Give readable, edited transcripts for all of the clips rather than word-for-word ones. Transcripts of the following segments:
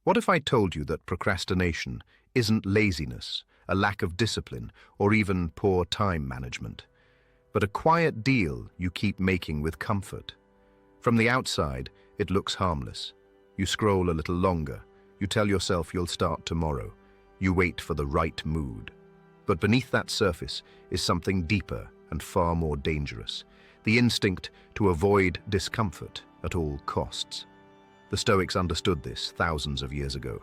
What if I told you that procrastination isn't laziness, a lack of discipline, or even poor time management, but a quiet deal you keep making with comfort? From the outside, it looks harmless. You scroll a little longer. You tell yourself you'll start tomorrow. You wait for the right mood. But beneath that surface is something deeper and far more dangerous: the instinct to avoid discomfort at all costs. The Stoics understood this thousands of years ago.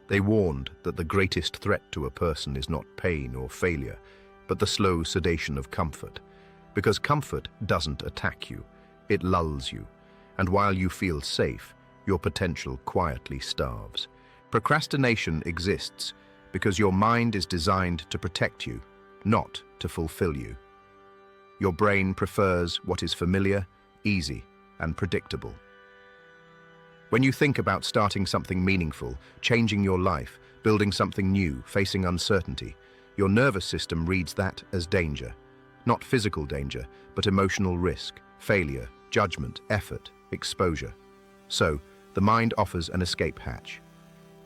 They warned that the greatest threat to a person is not pain or failure, but the slow sedation of comfort. Because comfort doesn't attack you, it lulls you. And while you feel safe, your potential quietly starves. Procrastination exists because your mind is designed to protect you, not to fulfill you. Your brain prefers what is familiar, easy, and predictable. When you think about starting something meaningful, changing your life, building something new, facing uncertainty, your nervous system reads that as danger. Not physical danger, but emotional risk, failure, judgment, effort, exposure. So, the mind offers an escape hatch.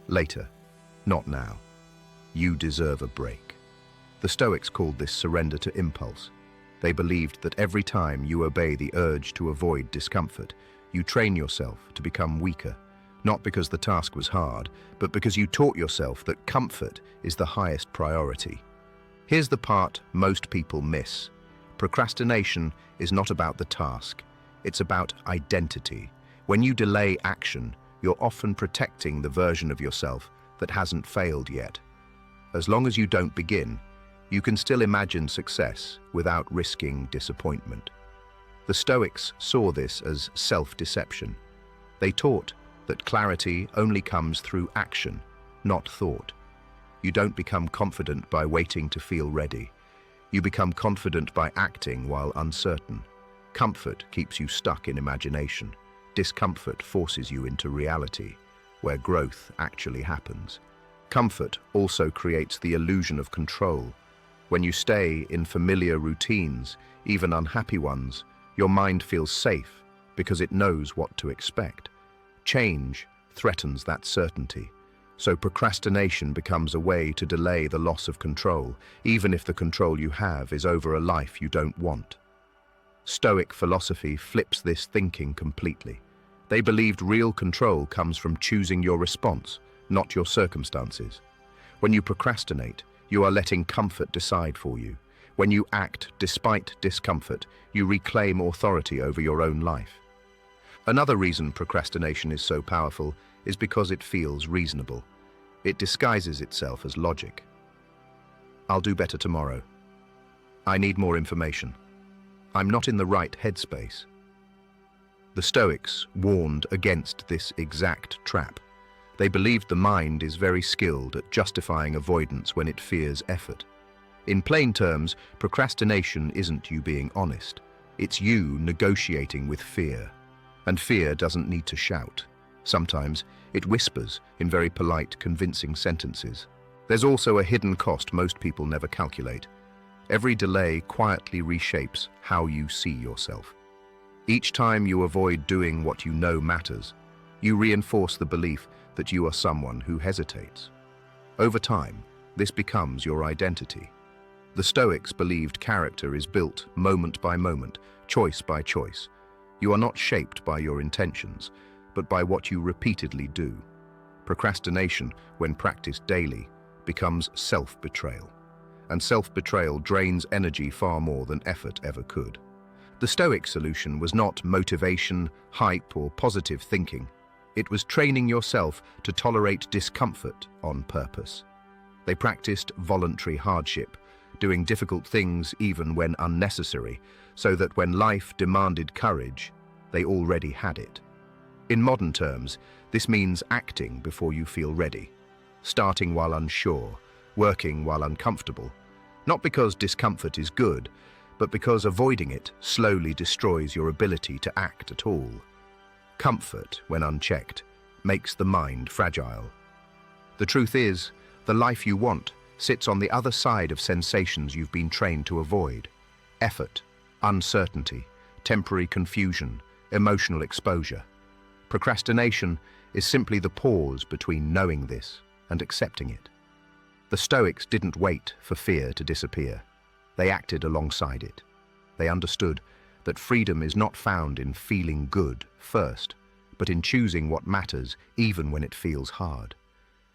Later, not now. You deserve a break. The Stoics called this surrender to impulse. They believed that every time you obey the urge to avoid discomfort, you train yourself to become weaker, not because the task was hard, but because you taught yourself that comfort is the highest priority. Here's the part most people miss. Procrastination is not about the task. It's about identity. When you delay action, you're often protecting the version of yourself that hasn't failed yet. As long as you don't begin, you can still imagine success without risking disappointment. The Stoics saw this as self-deception. They taught that clarity only comes through action, not thought. You don't become confident by waiting to feel ready. You become confident by acting while uncertain. Comfort keeps you stuck in imagination. Discomfort forces you into reality, where growth actually happens. Comfort also creates the illusion of control. When you stay in familiar routines, even unhappy ones, your mind feels safe because it knows what to expect. Change threatens that certainty, so procrastination becomes a way to delay the loss of control, even if the control you have is over a life you don't want. Stoic philosophy flips this thinking completely. They believed real control comes from choosing your response, not your circumstances. When you procrastinate, you are letting comfort decide for you. When you act despite discomfort, you reclaim authority over your own life. Another reason procrastination is so powerful is because it feels reasonable. It disguises itself as logic. I'll do better tomorrow. I need more information. I'm not in the right headspace. The Stoics warned against this exact trap. They believed the mind is very skilled at justifying avoidance when it fears effort. In plain terms, procrastination isn't you being honest. It's you negotiating with fear. And fear doesn't need to shout. Sometimes it whispers in very polite, convincing sentences. There's also a hidden cost most people never calculate. Every delay quietly reshapes how you see yourself. Each time you avoid doing what you know matters, you reinforce the belief that you are someone who hesitates. Over time, this becomes your identity. The Stoics believed character is built moment by moment, choice by choice. You are not shaped by your intentions, but by what you repeatedly do. Procrastination, when practiced daily, becomes self-betrayal. And self-betrayal drains energy far more than effort ever could. The Stoic solution was not motivation, hype, or positive thinking. It was training yourself to tolerate discomfort on purpose. They practiced voluntary hardship, doing difficult things even when unnecessary, so that when life demanded courage, they already had it. In modern terms, this means acting before you feel ready, starting while unsure, working while uncomfortable, not because discomfort is good, but because avoiding it slowly destroys your ability to act at all. Comfort, when unchecked, makes the mind fragile. The truth is, the life you want sits on the other side of sensations you've been trained to avoid. Effort, uncertainty, temporary confusion, emotional exposure. Procrastination is simply the pause between knowing this and accepting it. The Stoics didn't wait for fear to disappear. They acted alongside it. They understood that freedom is not found in feeling good first, but in choosing what matters even when it feels hard.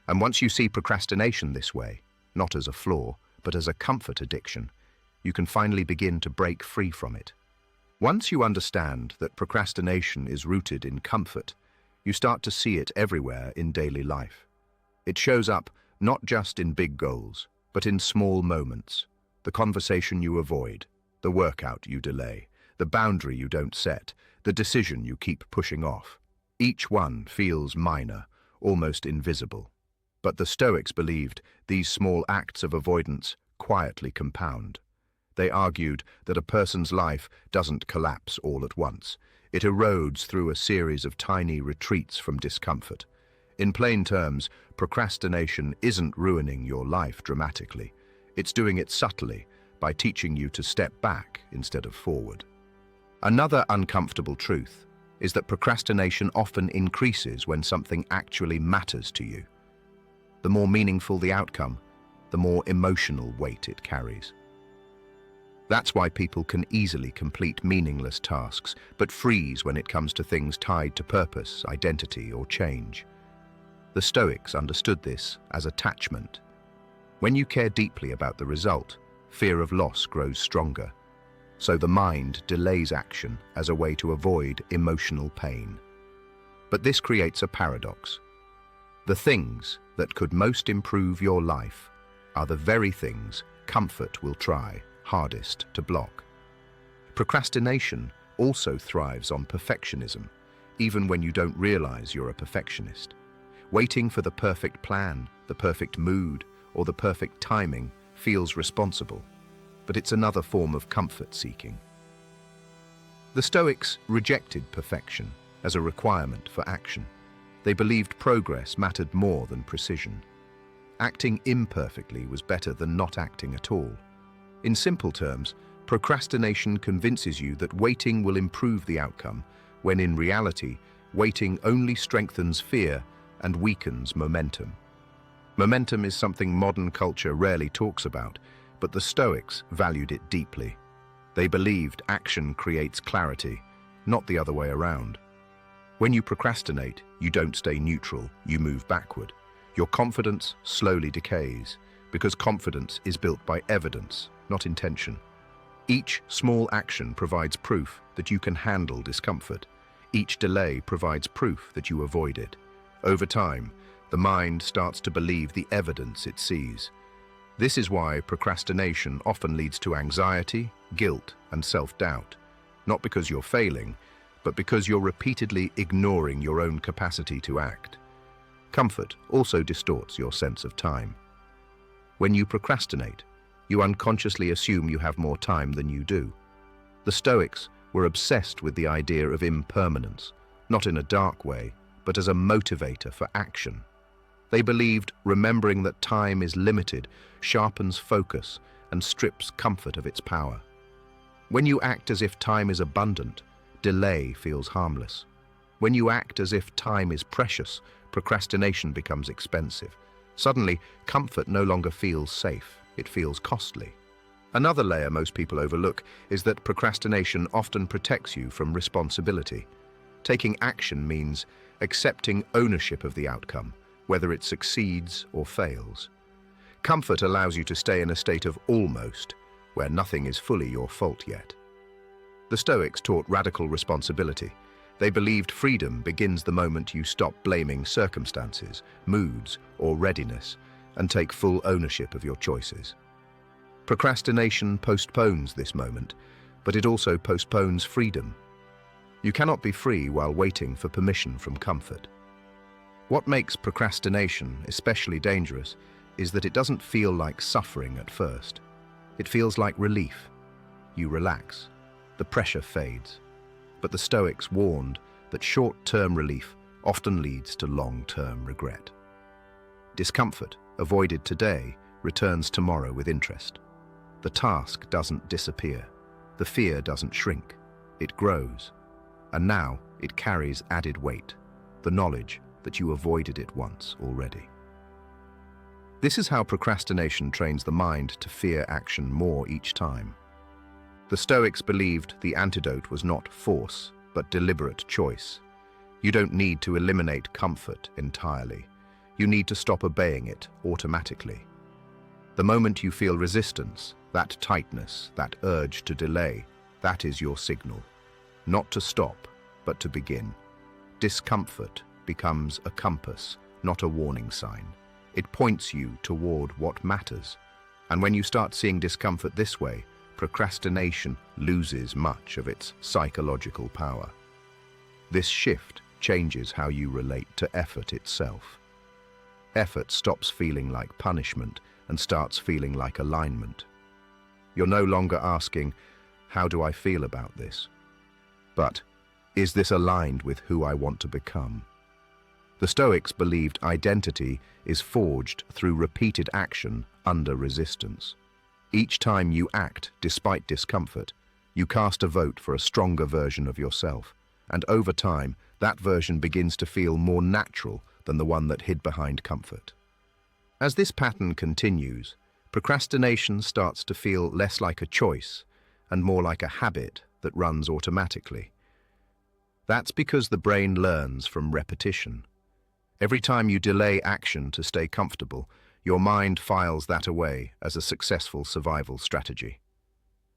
And once you see procrastination this way, not as a flaw, but as a comfort addiction, you can finally begin to break free from it. Once you understand that procrastination is rooted in comfort, you start to see it everywhere in daily life. It shows up not just in big goals, but in small moments. The conversation you avoid, the workout you delay, the boundary you don't set, the decision you keep pushing off. Each one feels minor, almost invisible. But the Stoics believed these small acts of avoidance quietly compound. They argued that a person's life doesn't collapse all at once. It erodes through a series of tiny retreats from discomfort. In plain terms, procrastination isn't ruining your life dramatically. It's doing it subtly, by teaching you to step back instead of forward. Another uncomfortable truth is that procrastination often increases when something actually matters to you. The more meaningful the outcome, the more emotional weight it carries. That's why people can easily complete meaningless tasks, but freeze when it comes to things tied to purpose, identity, or change. The Stoics understood this as attachment. When you care deeply about the result, fear of loss grows stronger. So the mind delays action as a way to avoid emotional pain. But this creates a paradox. The things that could most improve your life are the very things comfort will try hardest to block. Procrastination also thrives on perfectionism, even when you don't realize you're a perfectionist. Waiting for the perfect plan, the perfect mood, or the perfect timing feels responsible, but it's another form of comfort seeking. The Stoics rejected perfection as a requirement for action. They believed progress mattered more than precision. Acting imperfectly was better than not acting at all. In simple terms, procrastination convinces you that waiting will improve the outcome, when in reality, waiting only strengthens fear and weakens momentum. Momentum is something modern culture rarely talks about, but the Stoics valued it deeply. They believed action creates clarity, not the other way around. When you procrastinate, you don't stay neutral, you move backward. Your confidence slowly decays, because confidence is built by evidence, not intention. Each small action provides proof that you can handle discomfort. Each delay provides proof that you avoid it. Over time, the mind starts to believe the evidence it sees. This is why procrastination often leads to anxiety, guilt, and self-doubt. Not because you're failing, but because you're repeatedly ignoring your own capacity to act. Comfort also distorts your sense of time. When you procrastinate, you unconsciously assume you have more time than you do. The Stoics were obsessed with the idea of impermanence, not in a dark way, but as a motivator for action. They believed remembering that time is limited sharpens focus and strips comfort of its power. When you act as if time is abundant, delay feels harmless. When you act as if time is precious, procrastination becomes expensive. Suddenly, comfort no longer feels safe, it feels costly. Another layer most people overlook is that procrastination often protects you from responsibility. Taking action means accepting ownership of the outcome, whether it succeeds or fails. Comfort allows you to stay in a state of almost, where nothing is fully your fault yet. The Stoics taught radical responsibility. They believed freedom begins the moment you stop blaming circumstances, moods, or readiness, and take full ownership of your choices. Procrastination postpones this moment, but it also postpones freedom. You cannot be free while waiting for permission from comfort. What makes procrastination especially dangerous is that it doesn't feel like suffering at first. It feels like relief. You relax. The pressure fades. But the Stoics warned that short-term relief often leads to long-term regret. Discomfort, avoided today, returns tomorrow with interest. The task doesn't disappear. The fear doesn't shrink. It grows. And now it carries added weight, the knowledge that you avoided it once already. This is how procrastination trains the mind to fear action more each time. The Stoics believed the antidote was not force, but deliberate choice. You don't need to eliminate comfort entirely. You need to stop obeying it automatically. The moment you feel resistance, that tightness, that urge to delay, that is your signal. Not to stop, but to begin. Discomfort becomes a compass, not a warning sign. It points you toward what matters. And when you start seeing discomfort this way, procrastination loses much of its psychological power. This shift changes how you relate to effort itself. Effort stops feeling like punishment and starts feeling like alignment. You're no longer asking, how do I feel about this? But, is this aligned with who I want to become? The Stoics believed identity is forged through repeated action under resistance. Each time you act despite discomfort, you cast a vote for a stronger version of yourself, and over time, that version begins to feel more natural than the one that hid behind comfort. As this pattern continues, procrastination starts to feel less like a choice and more like a habit that runs automatically. That's because the brain learns from repetition. Every time you delay action to stay comfortable, your mind files that away as a successful survival strategy.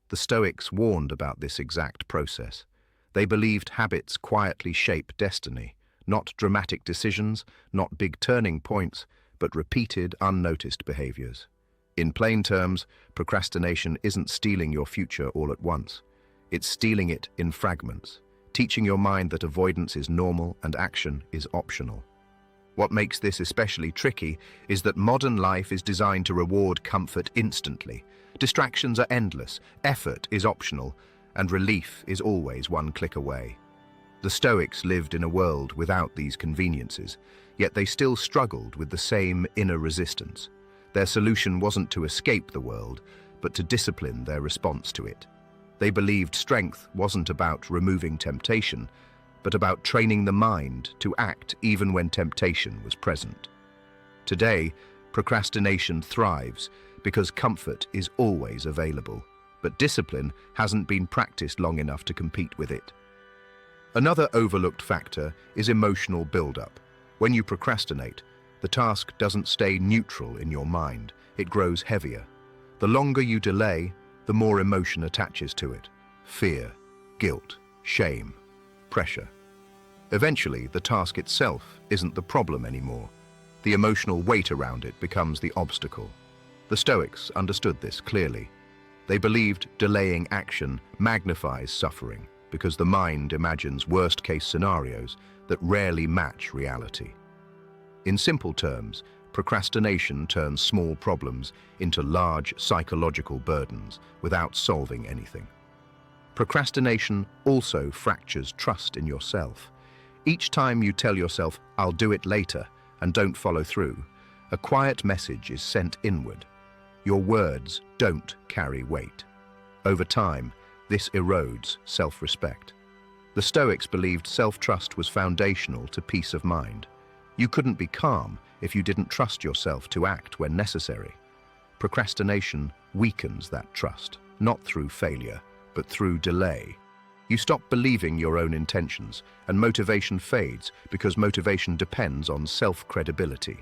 The Stoics warned about this exact process. They believed habits quietly shape destiny, not dramatic decisions, not big turning points, but repeated, unnoticed behaviors. In plain terms, procrastination isn't stealing your future all at once. It's stealing it in fragments, teaching your mind that avoidance is normal and action is optional. What makes this especially tricky is that modern life is designed to reward comfort instantly. Distractions are endless, effort is optional, and relief is always one click away. The Stoics lived in a world without these conveniences, yet they still struggled with the same inner resistance. Their solution wasn't to escape the world, but to discipline their response to it. They believed strength wasn't about removing temptation, but about training the mind to act even when temptation was present. Today, procrastination thrives because comfort is always available, but discipline hasn't been practiced long enough to compete with it. Another overlooked factor is emotional buildup. When you procrastinate, the task doesn't stay neutral in your mind, it grows heavier. The longer you delay, the more emotion attaches to it. Fear, guilt, shame, pressure. Eventually, the task itself isn't the problem anymore. The emotional weight around it becomes the obstacle. The Stoics understood this clearly. They believed delaying action magnifies suffering because the mind imagines worst-case scenarios that rarely match reality. In simple terms, procrastination turns small problems into large psychological burdens without solving anything. Procrastination also fractures trust in yourself. Each time you tell yourself, "I'll do it later," and don't follow through, a quiet message is sent inward. Your words don't carry weight. Over time, this erodes self-respect. The Stoics believed self-trust was foundational to peace of mind. You couldn't be calm if you didn't trust yourself to act when necessary. Procrastination weakens that trust, not through failure, but through delay. You stop believing your own intentions, and motivation fades because motivation depends on self-credibility.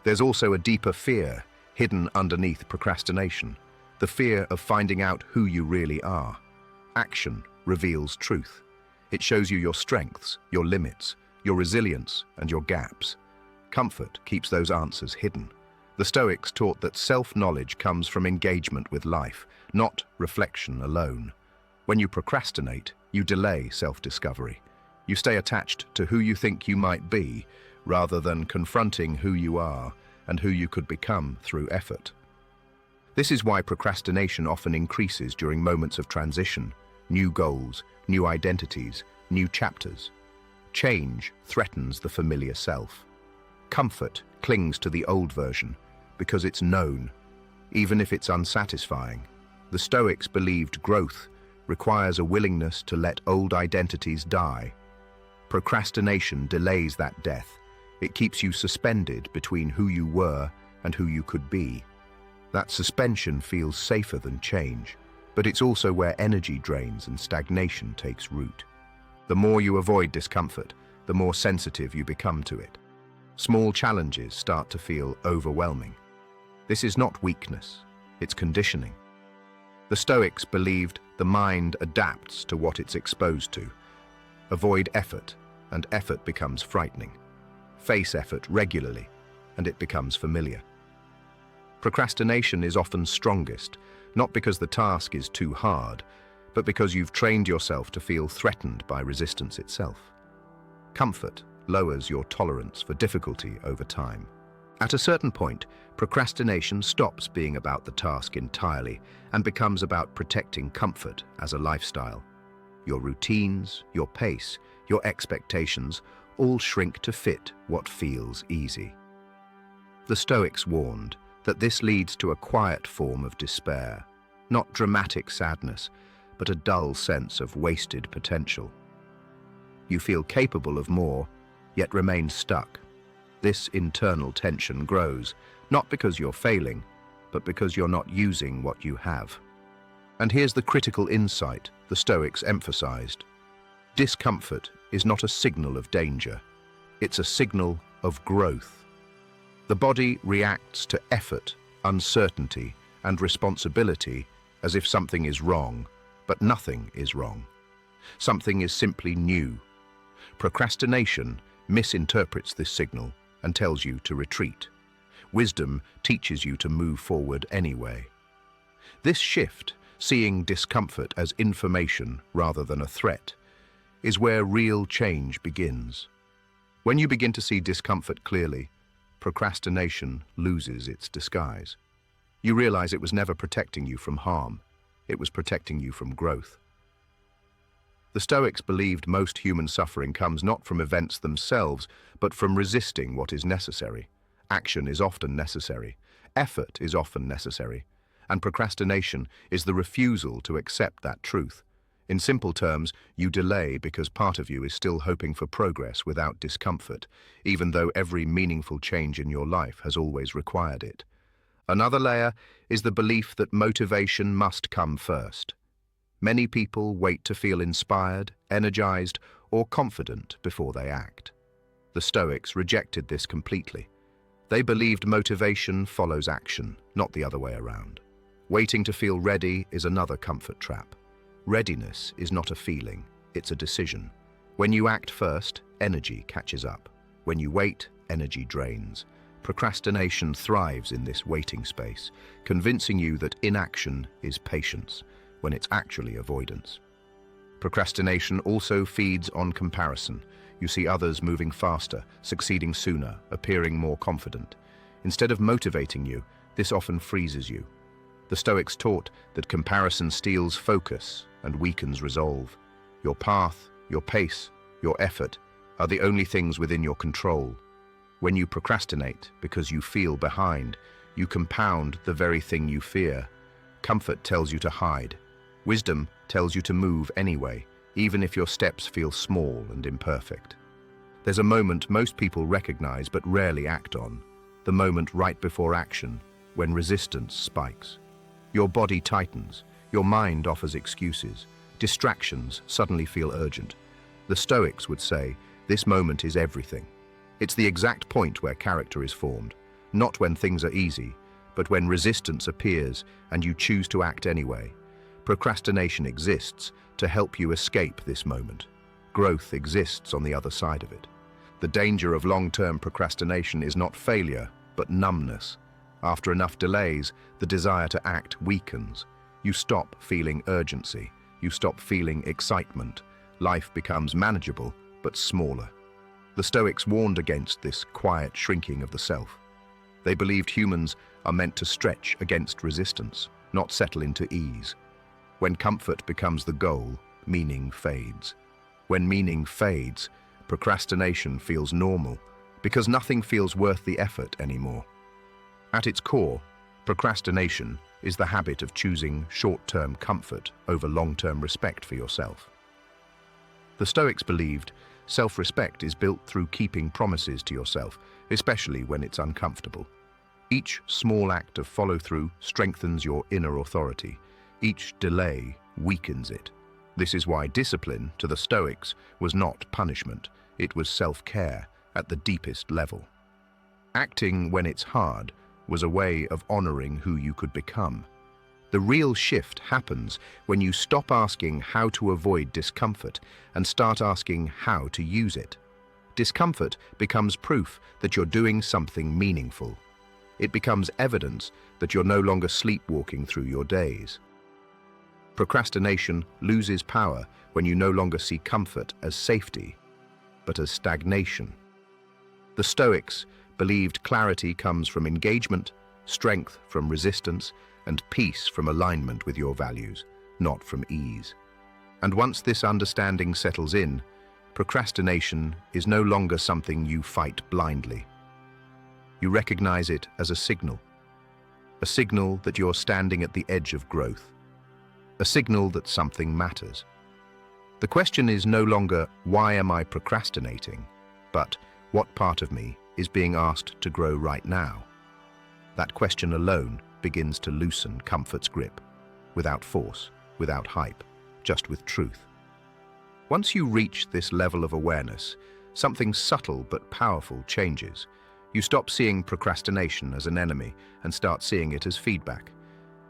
There's also a deeper fear hidden underneath procrastination, the fear of finding out who you really are. Action reveals truth. It shows you your strengths, your limits, your resilience, and your gaps. Comfort keeps those answers hidden. The Stoics taught that self-knowledge comes from engagement with life, not reflection alone. When you procrastinate, you delay self-discovery. You stay attached to who you think you might be, rather than confronting who you are and who you could become through effort. This is why procrastination often increases during moments of transition, new goals, new identities, new chapters. Change threatens the familiar self. Comfort clings to the old version because it's known, even if it's unsatisfying. The Stoics believed growth requires a willingness to let old identities die. Procrastination delays that death. It keeps you suspended between who you were and who you could be. That suspension feels safer than change, but it's also where energy drains and stagnation takes root. The more you avoid discomfort, the more sensitive you become to it. Small challenges start to feel overwhelming. This is not weakness, it's conditioning. The Stoics believed the mind adapts to what it's exposed to. Avoid effort, and effort becomes frightening. Face effort regularly, and it becomes familiar. Procrastination is often strongest, not because the task is too hard, but because you've trained yourself to feel threatened by resistance itself. Comfort lowers your tolerance for difficulty over time. At a certain point, procrastination stops being about the task entirely and becomes about protecting comfort as a lifestyle. Your routines, your pace, your expectations all shrink to fit what feels easy. The Stoics warned that this leads to a quiet form of despair, not dramatic sadness, but a dull sense of wasted potential. You feel capable of more, yet remain stuck. This internal tension grows, not because you're failing, but because you're not using what you have. And here's the critical insight the Stoics emphasized. Discomfort is not a signal of danger. It's a signal of growth. The body reacts to effort, uncertainty, and responsibility as if something is wrong, but nothing is wrong. Something is simply new. Procrastination misinterprets this signal and tells you to retreat. Wisdom teaches you to move forward anyway. This shift, seeing discomfort as information rather than a threat, is where real change begins. When you begin to see discomfort clearly, procrastination loses its disguise. You realize it was never protecting you from harm. It was protecting you from growth. The Stoics believed most human suffering comes not from events themselves, but from resisting what is necessary. Action is often necessary. Effort is often necessary. And procrastination is the refusal to accept that truth. In simple terms, you delay because part of you is still hoping for progress without discomfort, even though every meaningful change in your life has always required it. Another layer is the belief that motivation must come first. Many people wait to feel inspired, energized, or confident before they act. The Stoics rejected this completely. They believed motivation follows action, not the other way around. Waiting to feel ready is another comfort trap. Readiness is not a feeling, it's a decision. When you act first, energy catches up. When you wait, energy drains. Procrastination thrives in this waiting space, convincing you that inaction is patience, when it's actually avoidance. Procrastination also feeds on comparison. You see others moving faster, succeeding sooner, appearing more confident. Instead of motivating you, this often freezes you. The Stoics taught that comparison steals focus and weakens resolve. Your path, your pace, your effort are the only things within your control. When you procrastinate because you feel behind, you compound the very thing you fear. Comfort tells you to hide. Wisdom tells you to move anyway, even if your steps feel small and imperfect. There's a moment most people recognize but rarely act on, the moment right before action, when resistance spikes. Your body tightens, your mind offers excuses, distractions suddenly feel urgent. The Stoics would say, this moment is everything. It's the exact point where character is formed, not when things are easy, but when resistance appears and you choose to act anyway. Procrastination exists to help you escape this moment. Growth exists on the other side of it. The danger of long-term procrastination is not failure, but numbness. After enough delays, the desire to act weakens. You stop feeling urgency. You stop feeling excitement. Life becomes manageable, but smaller. The Stoics warned against this quiet shrinking of the self. They believed humans are meant to stretch against resistance, not settle into ease. When comfort becomes the goal, meaning fades. When meaning fades, procrastination feels normal, because nothing feels worth the effort anymore. At its core, procrastination is the habit of choosing short-term comfort over long-term respect for yourself. The Stoics believed Self-respect is built through keeping promises to yourself, especially when it's uncomfortable. Each small act of follow-through strengthens your inner authority. Each delay weakens it. This is why discipline, to the Stoics, was not punishment. It was self-care at the deepest level. Acting when it's hard was a way of honoring who you could become. The real shift happens when you stop asking how to avoid discomfort and start asking how to use it. Discomfort becomes proof that you're doing something meaningful. It becomes evidence that you're no longer sleepwalking through your days. Procrastination loses power when you no longer see comfort as safety, but as stagnation. The Stoics believed clarity comes from engagement, strength from resistance, and peace from alignment with your values, not from ease. And once this understanding settles in, procrastination is no longer something you fight blindly. You recognize it as a signal that you're standing at the edge of growth, a signal that something matters. The question is no longer, why am I procrastinating? But what part of me is being asked to grow right now? That question alone begins to loosen comfort's grip, without force, without hype, just with truth. Once you reach this level of awareness, something subtle but powerful changes. You stop seeing procrastination as an enemy and start seeing it as feedback.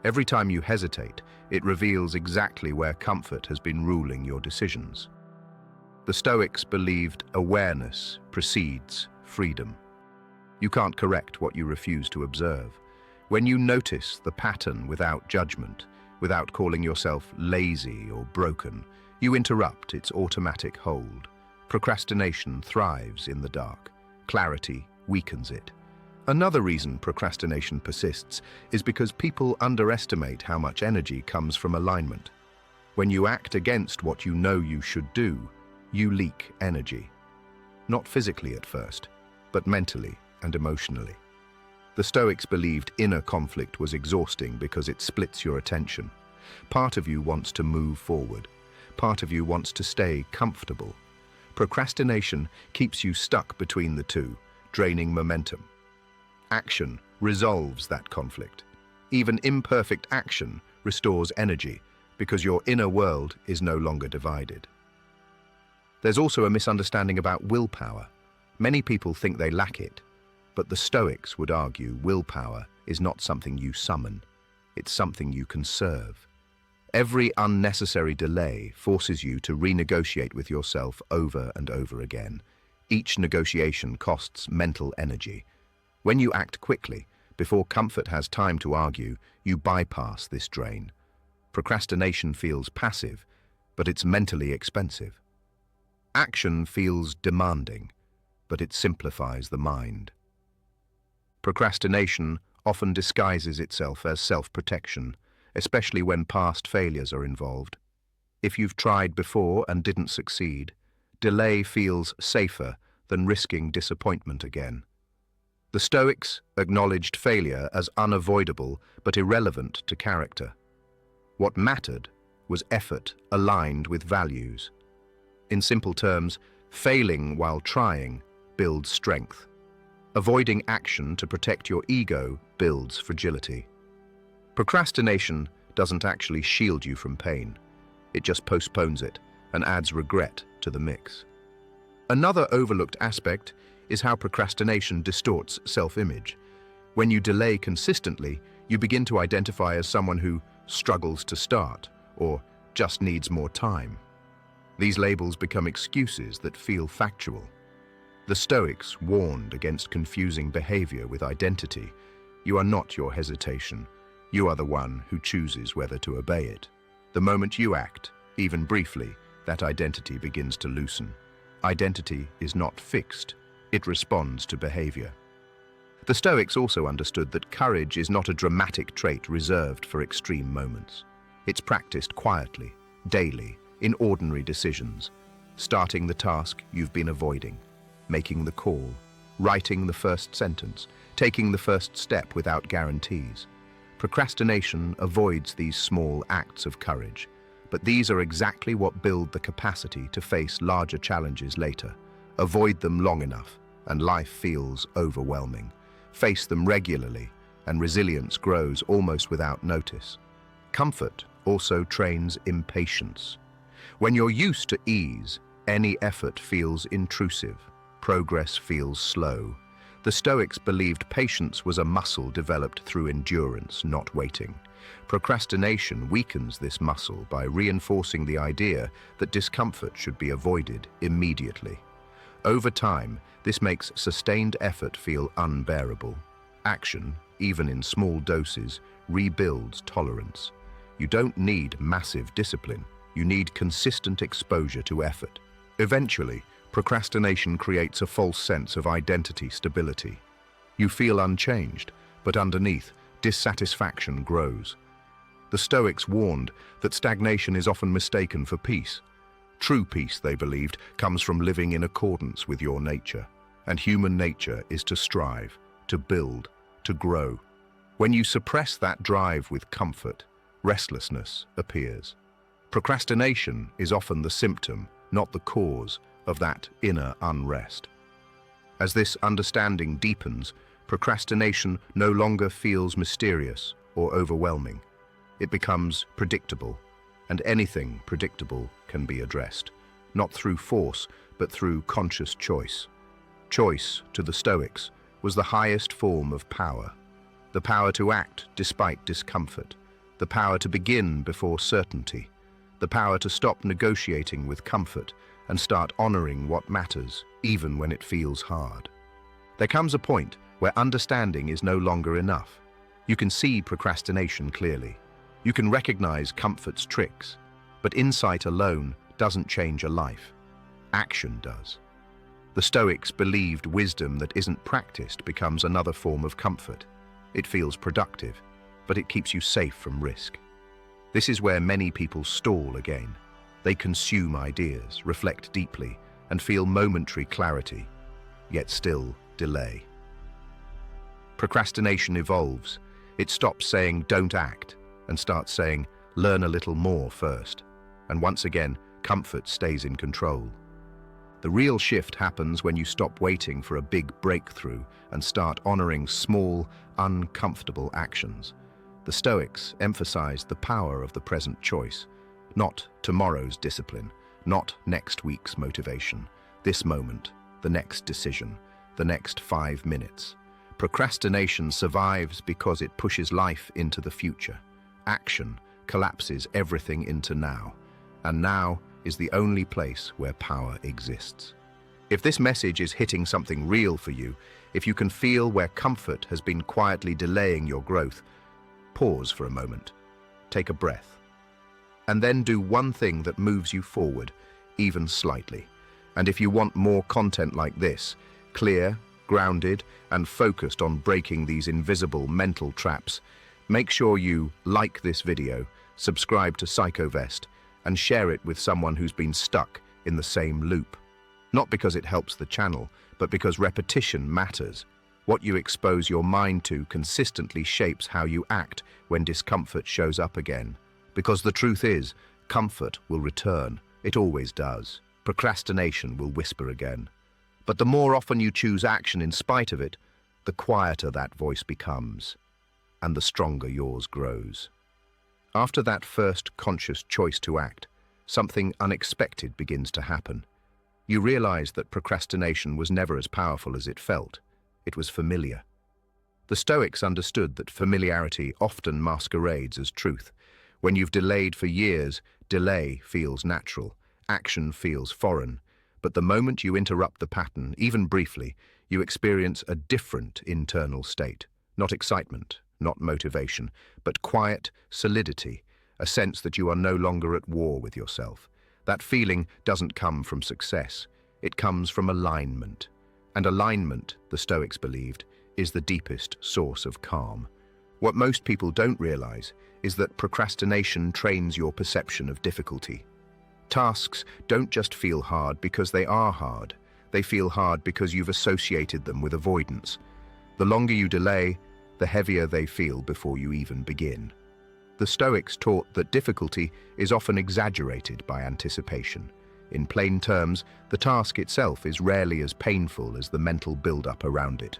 Every time you hesitate, it reveals exactly where comfort has been ruling your decisions. The Stoics believed awareness precedes freedom. You can't correct what you refuse to observe. When you notice the pattern without judgment, without calling yourself lazy or broken, you interrupt its automatic hold. Procrastination thrives in the dark. Clarity weakens it. Another reason procrastination persists is because people underestimate how much energy comes from alignment. When you act against what you know you should do, you leak energy. Not physically at first, but mentally and emotionally. The Stoics believed inner conflict was exhausting because it splits your attention. Part of you wants to move forward. Part of you wants to stay comfortable. Procrastination keeps you stuck between the two, draining momentum. Action resolves that conflict. Even imperfect action restores energy because your inner world is no longer divided. There's also a misunderstanding about willpower. Many people think they lack it, but the Stoics would argue willpower is not something you summon, it's something you conserve. Every unnecessary delay forces you to renegotiate with yourself over and over again. Each negotiation costs mental energy. When you act quickly, before comfort has time to argue, you bypass this drain. Procrastination feels passive, but it's mentally expensive. Action feels demanding, but it simplifies the mind. Procrastination often disguises itself as self-protection, especially when past failures are involved. If you've tried before and didn't succeed, delay feels safer than risking disappointment again. The Stoics acknowledged failure as unavoidable but irrelevant to character. What mattered was effort aligned with values. In simple terms, failing while trying builds strength. Avoiding action to protect your ego builds fragility. Procrastination doesn't actually shield you from pain. It just postpones it and adds regret to the mix. Another overlooked aspect is how procrastination distorts self-image. When you delay consistently, you begin to identify as someone who struggles to start or just needs more time. These labels become excuses that feel factual. The Stoics warned against confusing behavior with identity. You are not your hesitation. You are the one who chooses whether to obey it. The moment you act, even briefly, that identity begins to loosen. Identity is not fixed. It responds to behavior. The Stoics also understood that courage is not a dramatic trait reserved for extreme moments. It's practiced quietly, daily, in ordinary decisions. Starting the task you've been avoiding, making the call, writing the first sentence, taking the first step without guarantees. Procrastination avoids these small acts of courage, but these are exactly what build the capacity to face larger challenges later. Avoid them long enough, and life feels overwhelming. Face them regularly, and resilience grows almost without notice. Comfort also trains impatience. When you're used to ease, any effort feels intrusive. Progress feels slow. The Stoics believed patience was a muscle developed through endurance, not waiting. Procrastination weakens this muscle by reinforcing the idea that discomfort should be avoided immediately. Over time, this makes sustained effort feel unbearable. Action, even in small doses, rebuilds tolerance. You don't need massive discipline. You need consistent exposure to effort. Eventually, procrastination creates a false sense of identity stability. You feel unchanged, but underneath, dissatisfaction grows. The Stoics warned that stagnation is often mistaken for peace. True peace, they believed, comes from living in accordance with your nature. And human nature is to strive, to build, to grow. When you suppress that drive with comfort, restlessness appears. Procrastination is often the symptom, not the cause, of that inner unrest. As this understanding deepens, procrastination no longer feels mysterious or overwhelming. It becomes predictable, and anything predictable can be addressed, not through force, but through conscious choice. Choice, to the Stoics, was the highest form of power. The power to act despite discomfort, the power to begin before certainty, the power to stop negotiating with comfort and start honoring what matters, even when it feels hard. There comes a point where understanding is no longer enough. You can see procrastination clearly. You can recognize comfort's tricks, but insight alone doesn't change a life. Action does. The Stoics believed wisdom that isn't practiced becomes another form of comfort. It feels productive, but it keeps you safe from risk. This is where many people stall again. They consume ideas, reflect deeply, and feel momentary clarity, yet still delay. Procrastination evolves. It stops saying, "Don't act," and starts saying, "Learn a little more first." And once again, comfort stays in control. The real shift happens when you stop waiting for a big breakthrough and start honoring small, uncomfortable actions. The Stoics emphasized the power of the present choice, not tomorrow's discipline, not next week's motivation. This moment, the next decision, the next 5 minutes. Procrastination survives because it pushes life into the future. Action collapses everything into now, and now is the only place where power exists. If this message is hitting something real for you, if you can feel where comfort has been quietly delaying your growth, pause for a moment, take a breath, and then do one thing that moves you forward, even slightly. And if you want more content like this, clear, grounded, and focused on breaking these invisible mental traps, make sure you like this video, subscribe to Psychovest, and share it with someone who's been stuck in the same loop. Not because it helps the channel, but because repetition matters. What you expose your mind to consistently shapes how you act when discomfort shows up again. Because the truth is, comfort will return. It always does. Procrastination will whisper again. But the more often you choose action in spite of it, the quieter that voice becomes, and the stronger yours grows. After that first conscious choice to act, something unexpected begins to happen. You realize that procrastination was never as powerful as it felt. It was familiar. The Stoics understood that familiarity often masquerades as truth. When you've delayed for years, delay feels natural, action feels foreign. But the moment you interrupt the pattern, even briefly, you experience a different internal state. Not excitement, not motivation, but quiet solidity, a sense that you are no longer at war with yourself. That feeling doesn't come from success. It comes from alignment. And alignment, the Stoics believed, is the deepest source of calm. What most people don't realize is that procrastination trains your perception of difficulty. Tasks don't just feel hard because they are hard. They feel hard because you've associated them with avoidance. The longer you delay, the heavier they feel before you even begin. The Stoics taught that difficulty is often exaggerated by anticipation. In plain terms, the task itself is rarely as painful as the mental build-up around it.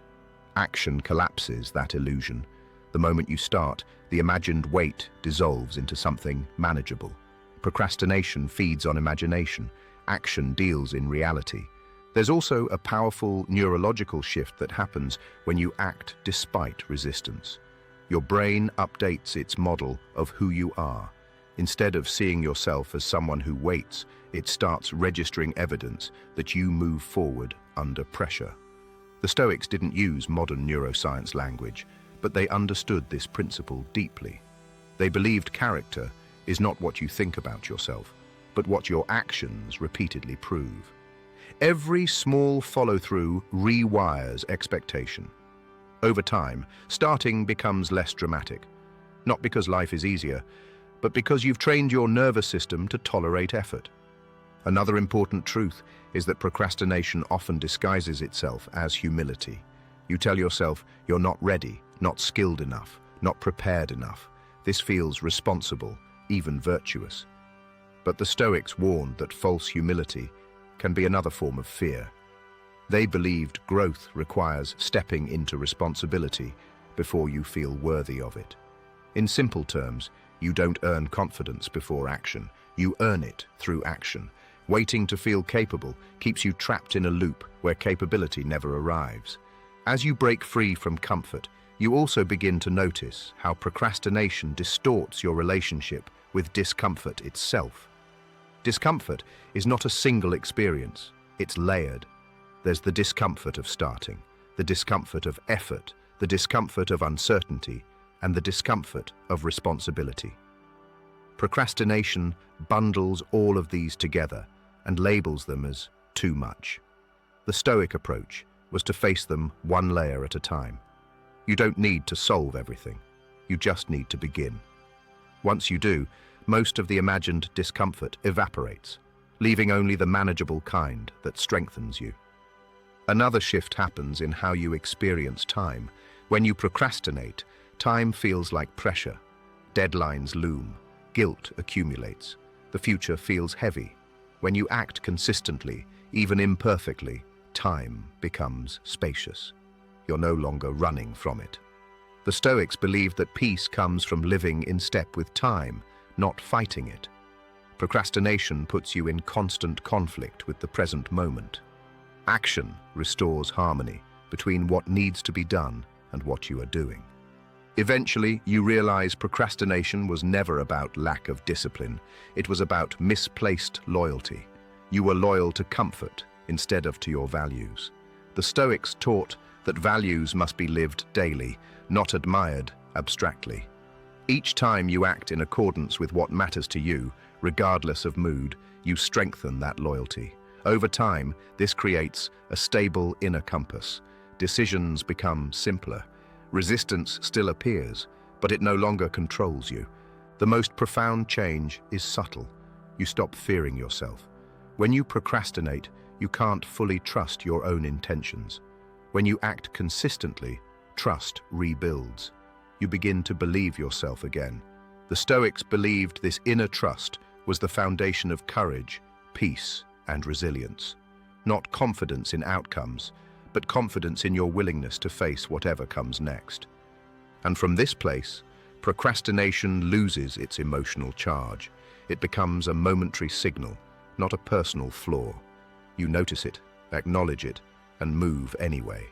Action collapses that illusion. The moment you start, the imagined weight dissolves into something manageable. Procrastination feeds on imagination. Action deals in reality. There's also a powerful neurological shift that happens when you act despite resistance. Your brain updates its model of who you are. Instead of seeing yourself as someone who waits, it starts registering evidence that you move forward under pressure. The Stoics didn't use modern neuroscience language, but they understood this principle deeply. They believed character is not what you think about yourself, but what your actions repeatedly prove. Every small follow-through rewires expectation. Over time, starting becomes less dramatic, not because life is easier, but because you've trained your nervous system to tolerate effort. Another important truth is that procrastination often disguises itself as humility. You tell yourself you're not ready, not skilled enough, not prepared enough. This feels responsible, even virtuous. But the Stoics warned that false humility can be another form of fear. They believed growth requires stepping into responsibility before you feel worthy of it. In simple terms, you don't earn confidence before action. You earn it through action. Waiting to feel capable keeps you trapped in a loop where capability never arrives. As you break free from comfort, you also begin to notice how procrastination distorts your relationship with discomfort itself. Discomfort is not a single experience, it's layered. There's the discomfort of starting, the discomfort of effort, the discomfort of uncertainty, and the discomfort of responsibility. Procrastination bundles all of these together and labels them as too much. The Stoic approach was to face them one layer at a time. You don't need to solve everything. You just need to begin. Once you do, most of the imagined discomfort evaporates, leaving only the manageable kind that strengthens you. Another shift happens in how you experience time. When you procrastinate, time feels like pressure. Deadlines loom, guilt accumulates, the future feels heavy. When you act consistently, even imperfectly, time becomes spacious. You're no longer running from it. The Stoics believed that peace comes from living in step with time, not fighting it. Procrastination puts you in constant conflict with the present moment. Action restores harmony between what needs to be done and what you are doing. Eventually, you realize procrastination was never about lack of discipline. It was about misplaced loyalty. You were loyal to comfort instead of to your values. The Stoics taught that values must be lived daily, not admired abstractly. Each time you act in accordance with what matters to you, regardless of mood, you strengthen that loyalty. Over time, this creates a stable inner compass. Decisions become simpler. Resistance still appears, but it no longer controls you. The most profound change is subtle. You stop fearing yourself. When you procrastinate, you can't fully trust your own intentions. When you act consistently, trust rebuilds. You begin to believe yourself again. The Stoics believed this inner trust was the foundation of courage, peace, and resilience. Not confidence in outcomes, but confidence in your willingness to face whatever comes next. And from this place, procrastination loses its emotional charge. It becomes a momentary signal, not a personal flaw. You notice it, acknowledge it, and move anyway.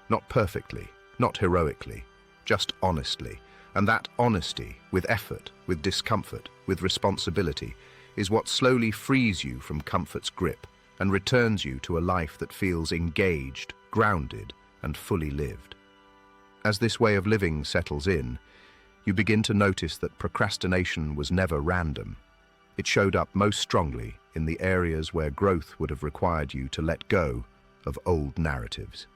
Not perfectly, not heroically, just honestly. And that honesty, with effort, with discomfort, with responsibility, is what slowly frees you from comfort's grip and returns you to a life that feels engaged, grounded, and fully lived. As this way of living settles in, you begin to notice that procrastination was never random. It showed up most strongly in the areas where growth would have required you to let go of old narratives.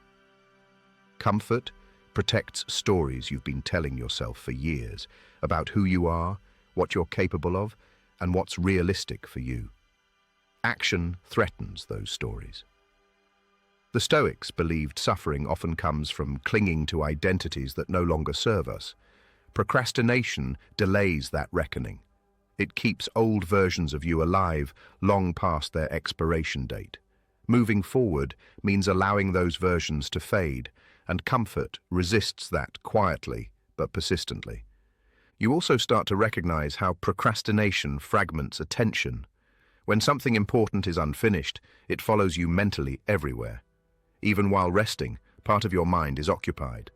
Comfort protects stories you've been telling yourself for years about who you are, what you're capable of, and what's realistic for you. Action threatens those stories. The Stoics believed suffering often comes from clinging to identities that no longer serve us. Procrastination delays that reckoning. It keeps old versions of you alive long past their expiration date. Moving forward means allowing those versions to fade, and comfort resists that quietly but persistently. You also start to recognize how procrastination fragments attention. When something important is unfinished, it follows you mentally everywhere. Even while resting, part of your mind is occupied.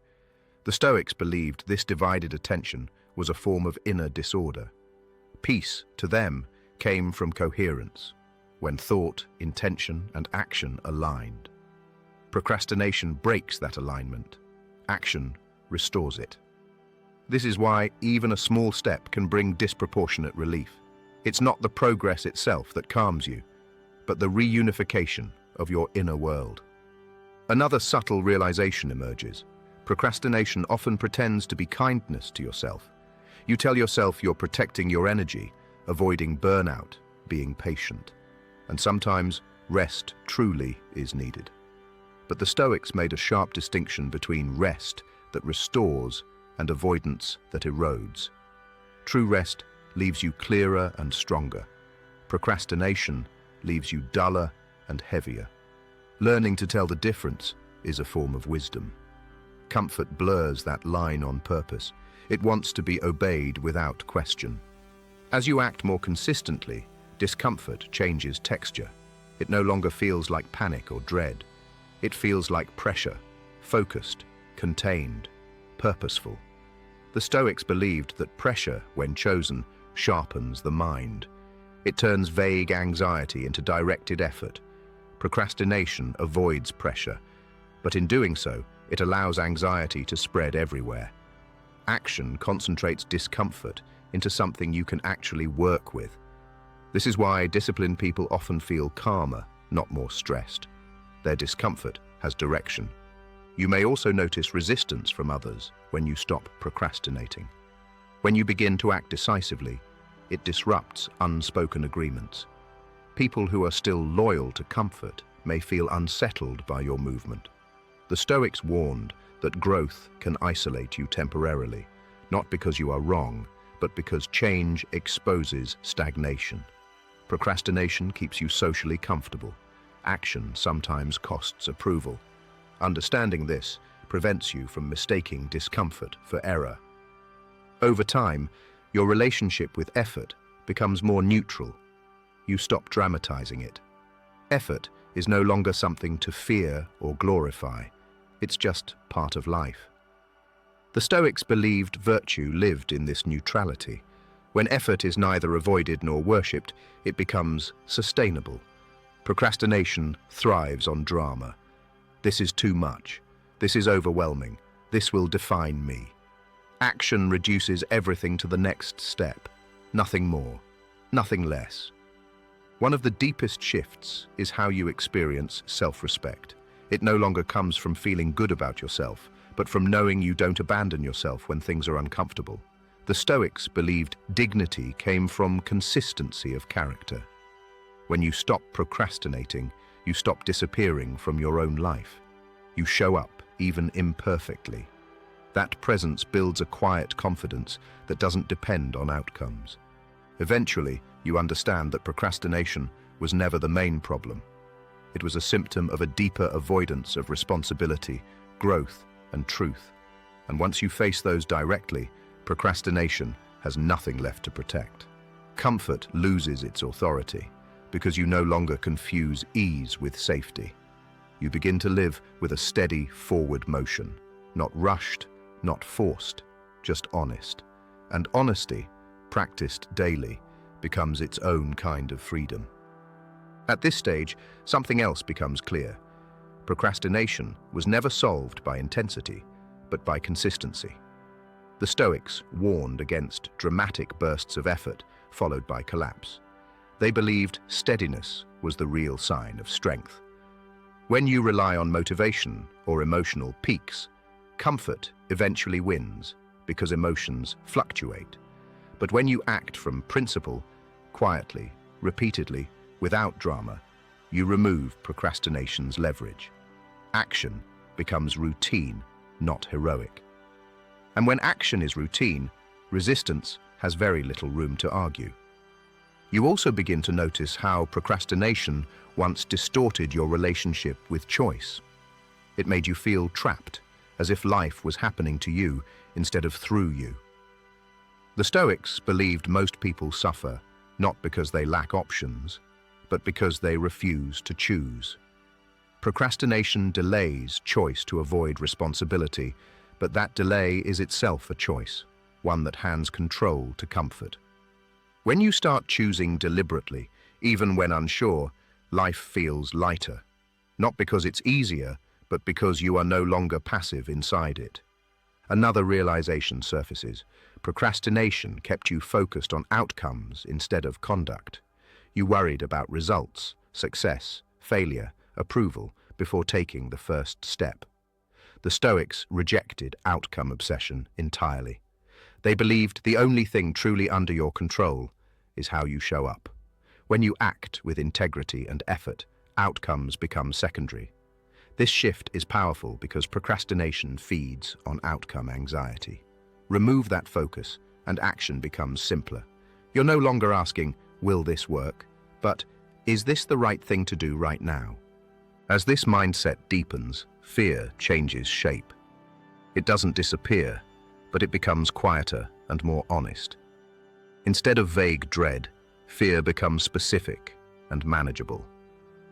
The Stoics believed this divided attention was a form of inner disorder. Peace, to them, came from coherence, when thought, intention, and action aligned. Procrastination breaks that alignment. Action restores it. This is why even a small step can bring disproportionate relief. It's not the progress itself that calms you, but the reunification of your inner world. Another subtle realization emerges. Procrastination often pretends to be kindness to yourself. You tell yourself you're protecting your energy, avoiding burnout, being patient. And sometimes rest truly is needed. But the Stoics made a sharp distinction between rest that restores and avoidance that erodes. True rest leaves you clearer and stronger. Procrastination leaves you duller and heavier. Learning to tell the difference is a form of wisdom. Comfort blurs that line on purpose. It wants to be obeyed without question. As you act more consistently, discomfort changes texture. It no longer feels like panic or dread. It feels like pressure, focused, contained, purposeful. The Stoics believed that pressure, when chosen, sharpens the mind. It turns vague anxiety into directed effort. Procrastination avoids pressure, but in doing so, it allows anxiety to spread everywhere. Action concentrates discomfort into something you can actually work with. This is why disciplined people often feel calmer, not more stressed. Their discomfort has direction. You may also notice resistance from others when you stop procrastinating. When you begin to act decisively, it disrupts unspoken agreements. People who are still loyal to comfort may feel unsettled by your movement. The Stoics warned that growth can isolate you temporarily, not because you are wrong, but because change exposes stagnation. Procrastination keeps you socially comfortable. Action sometimes costs approval. Understanding this prevents you from mistaking discomfort for error. Over time, your relationship with effort becomes more neutral. You stop dramatizing it. Effort is no longer something to fear or glorify. It's just part of life. The Stoics believed virtue lived in this neutrality. When effort is neither avoided nor worshipped, it becomes sustainable. Procrastination thrives on drama. This is too much. This is overwhelming. This will define me. Action reduces everything to the next step. Nothing more, nothing less. One of the deepest shifts is how you experience self-respect. It no longer comes from feeling good about yourself, but from knowing you don't abandon yourself when things are uncomfortable. The Stoics believed dignity came from consistency of character. When you stop procrastinating, you stop disappearing from your own life. You show up, even imperfectly. That presence builds a quiet confidence that doesn't depend on outcomes. Eventually, you understand that procrastination was never the main problem. It was a symptom of a deeper avoidance of responsibility, growth, and truth. And once you face those directly, procrastination has nothing left to protect. Comfort loses its authority because you no longer confuse ease with safety. You begin to live with a steady forward motion, not rushed, not forced, just honest. And honesty, practiced daily, becomes its own kind of freedom. At this stage, something else becomes clear. Procrastination was never solved by intensity, but by consistency. The Stoics warned against dramatic bursts of effort followed by collapse. They believed steadiness was the real sign of strength. When you rely on motivation or emotional peaks, comfort eventually wins because emotions fluctuate. But when you act from principle, quietly, repeatedly, without drama, you remove procrastination's leverage. Action becomes routine, not heroic. And when action is routine, resistance has very little room to argue. You also begin to notice how procrastination once distorted your relationship with choice. It made you feel trapped, as if life was happening to you instead of through you. The Stoics believed most people suffer not because they lack options, but because they refuse to choose. Procrastination delays choice to avoid responsibility, but that delay is itself a choice, one that hands control to comfort. When you start choosing deliberately, even when unsure, life feels lighter. Not because it's easier, but because you are no longer passive inside it. Another realization surfaces. Procrastination kept you focused on outcomes instead of conduct. You worried about results, success, failure, approval before taking the first step. The Stoics rejected outcome obsession entirely. They believed the only thing truly under your control is how you show up. When you act with integrity and effort, outcomes become secondary. This shift is powerful because procrastination feeds on outcome anxiety. Remove that focus, and action becomes simpler. You're no longer asking, will this work? But, is this the right thing to do right now? As this mindset deepens, fear changes shape. It doesn't disappear, but it becomes quieter and more honest. Instead of vague dread, fear becomes specific and manageable.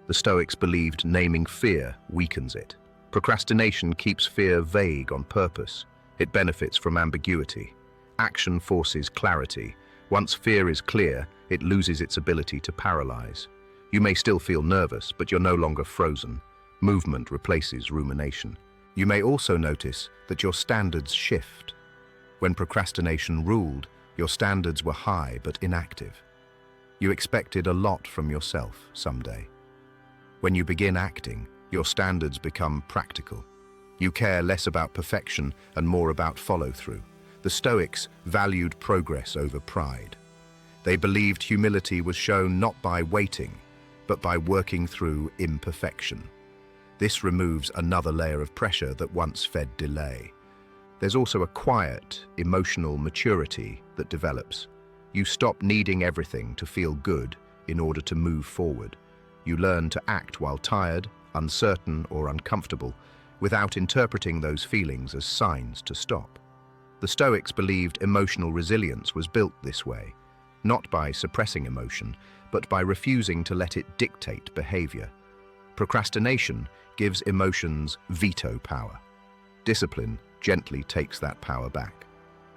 The Stoics believed naming fear weakens it. Procrastination keeps fear vague on purpose. It benefits from ambiguity. Action forces clarity. Once fear is clear, it loses its ability to paralyze. You may still feel nervous, but you're no longer frozen. Movement replaces rumination. You may also notice that your standards shift. When procrastination ruled, your standards were high but inactive. You expected a lot from yourself someday. When you begin acting, your standards become practical. You care less about perfection and more about follow-through. The Stoics valued progress over pride. They believed humility was shown not by waiting, but by working through imperfection. This removes another layer of pressure that once fed delay. There's also a quiet, emotional maturity that develops. You stop needing everything to feel good in order to move forward. You learn to act while tired, uncertain, or uncomfortable, without interpreting those feelings as signs to stop. The Stoics believed emotional resilience was built this way, not by suppressing emotion, but by refusing to let it dictate behavior. Procrastination gives emotions veto power. Discipline gently takes that power back.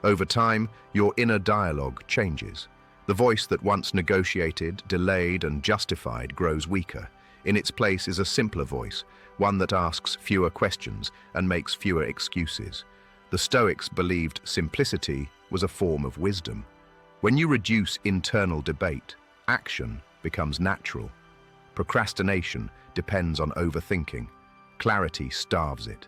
Over time, your inner dialogue changes. The voice that once negotiated, delayed, and justified grows weaker. In its place is a simpler voice, one that asks fewer questions and makes fewer excuses. The Stoics believed simplicity was a form of wisdom. When you reduce internal debate, action becomes natural. Procrastination depends on overthinking. Clarity starves it.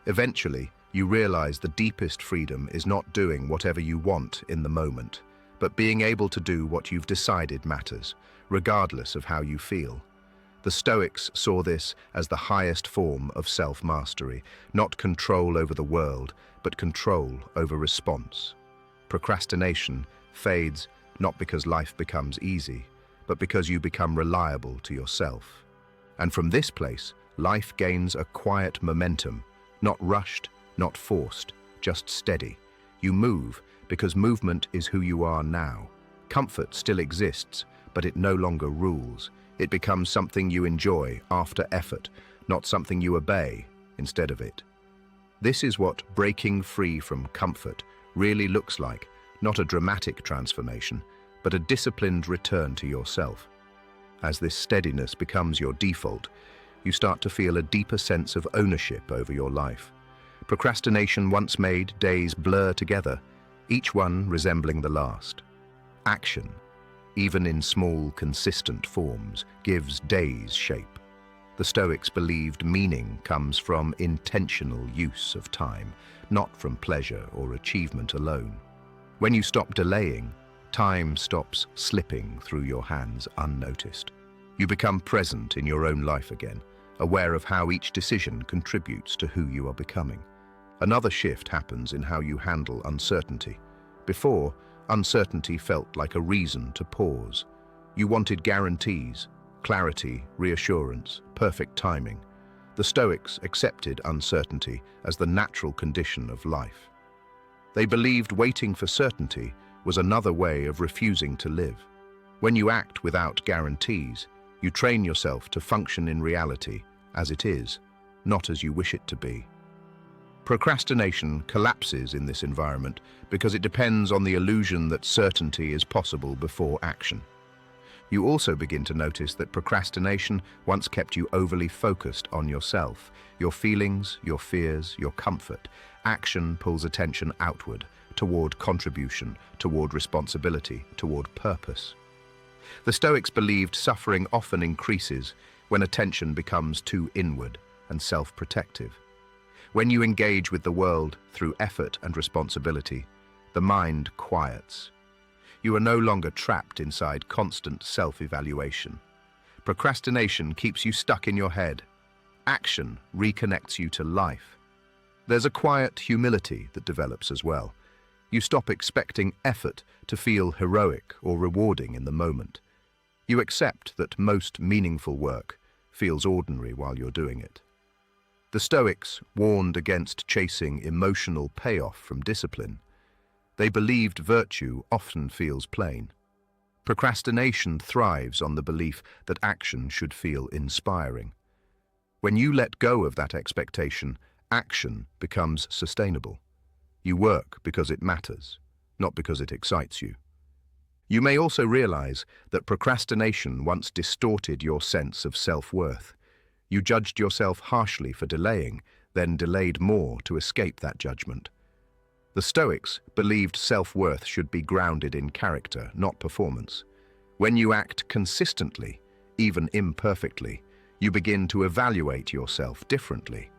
Eventually, you realize the deepest freedom is not doing whatever you want in the moment, but being able to do what you've decided matters, regardless of how you feel. The Stoics saw this as the highest form of self-mastery, not control over the world, but control over response. Procrastination fades not because life becomes easy, but because you become reliable to yourself. And from this place, life gains a quiet momentum, not rushed, not forced, just steady. You move because movement is who you are now. Comfort still exists, but it no longer rules. It becomes something you enjoy after effort, not something you obey instead of it. This is what breaking free from comfort really looks like, not a dramatic transformation, but a disciplined return to yourself. As this steadiness becomes your default, you start to feel a deeper sense of ownership over your life. Procrastination once made days blur together, each one resembling the last. Action, even in small, consistent forms, gives days shape. The Stoics believed meaning comes from intentional use of time, not from pleasure or achievement alone. When you stop delaying, time stops slipping through your hands unnoticed. You become present in your own life again, aware of how each decision contributes to who you are becoming. Another shift happens in how you handle uncertainty. Before, uncertainty felt like a reason to pause. You wanted guarantees, clarity, reassurance, perfect timing. The Stoics accepted uncertainty as the natural condition of life. They believed waiting for certainty was another way of refusing to live. When you act without guarantees, you train yourself to function in reality as it is, not as you wish it to be. Procrastination collapses in this environment because it depends on the illusion that certainty is possible before action. You also begin to notice that procrastination once kept you overly focused on yourself, your feelings, your fears, your comfort. Action pulls attention outward, toward contribution, toward responsibility, toward purpose. The Stoics believed suffering often increases when attention becomes too inward and self-protective. When you engage with the world through effort and responsibility, the mind quiets. You are no longer trapped inside constant self-evaluation. Procrastination keeps you stuck in your head. Action reconnects you to life. There's a quiet humility that develops as well. You stop expecting effort to feel heroic or rewarding in the moment. You accept that most meaningful work feels ordinary while you're doing it. The Stoics warned against chasing emotional payoff from discipline. They believed virtue often feels plain. Procrastination thrives on the belief that action should feel inspiring. When you let go of that expectation, action becomes sustainable. You work because it matters, not because it excites you. You may also realize that procrastination once distorted your sense of self-worth. You judged yourself harshly for delaying, then delayed more to escape that judgment. The Stoics believed self-worth should be grounded in character, not performance. When you act consistently, even imperfectly, you begin to evaluate yourself differently,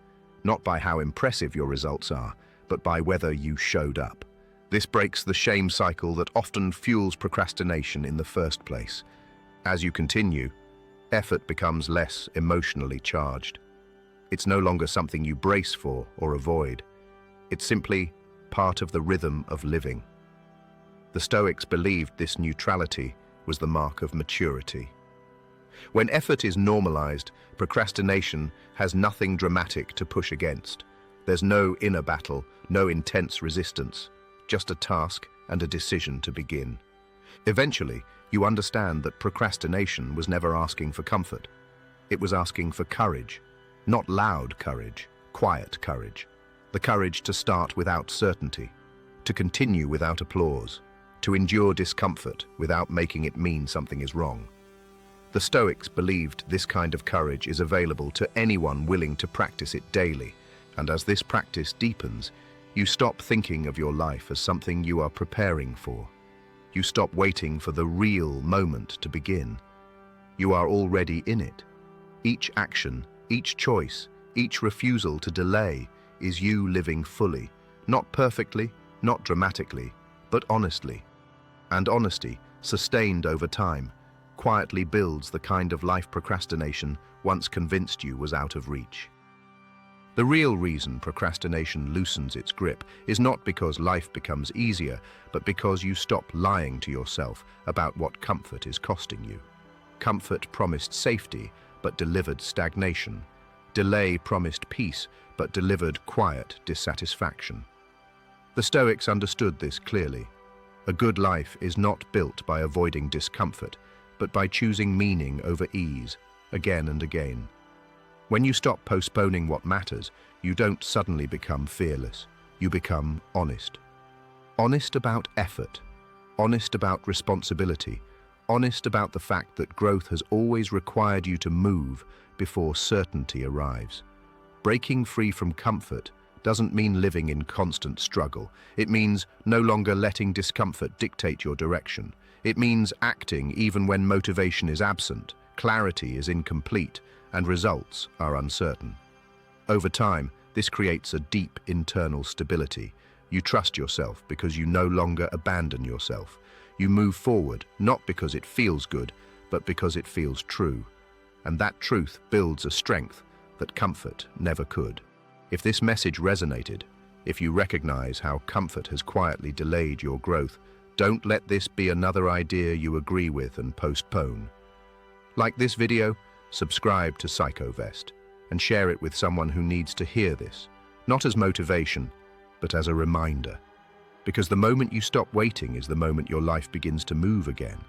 not by how impressive your results are, but by whether you showed up. This breaks the shame cycle that often fuels procrastination in the first place. As you continue, effort becomes less emotionally charged. It's no longer something you brace for or avoid. It's simply part of the rhythm of living. The Stoics believed this neutrality was the mark of maturity. When effort is normalized, procrastination has nothing dramatic to push against. There's no inner battle, no intense resistance, just a task and a decision to begin. Eventually, you understand that procrastination was never asking for comfort. It was asking for courage, not loud courage, quiet courage. The courage to start without certainty, to continue without applause, to endure discomfort without making it mean something is wrong. The Stoics believed this kind of courage is available to anyone willing to practice it daily, and as this practice deepens, you stop thinking of your life as something you are preparing for. You stop waiting for the real moment to begin. You are already in it. Each action, each choice, each refusal to delay is you living fully, not perfectly, not dramatically, but honestly. And honesty, sustained over time, quietly builds the kind of life procrastination once convinced you was out of reach. The real reason procrastination loosens its grip is not because life becomes easier, but because you stop lying to yourself about what comfort is costing you. Comfort promised safety, but delivered stagnation. Delay promised peace, but delivered quiet dissatisfaction. The Stoics understood this clearly. A good life is not built by avoiding discomfort, but by choosing meaning over ease, again and again. When you stop postponing what matters, you don't suddenly become fearless. You become honest. Honest about effort, honest about responsibility, honest about the fact that growth has always required you to move before certainty arrives. Breaking free from comfort doesn't mean living in constant struggle. It means no longer letting discomfort dictate your direction. It means acting even when motivation is absent, clarity is incomplete, and results are uncertain. Over time, this creates a deep internal stability. You trust yourself because you no longer abandon yourself. You move forward, not because it feels good, but because it feels true. And that truth builds a strength that comfort never could. If this message resonated, If you recognize how comfort has quietly delayed your growth, don't let this be another idea you agree with and postpone. Like this video, subscribe to Psychovest, and share it with someone who needs to hear this, not as motivation, but as a reminder. Because the moment you stop waiting is the moment your life begins to move again.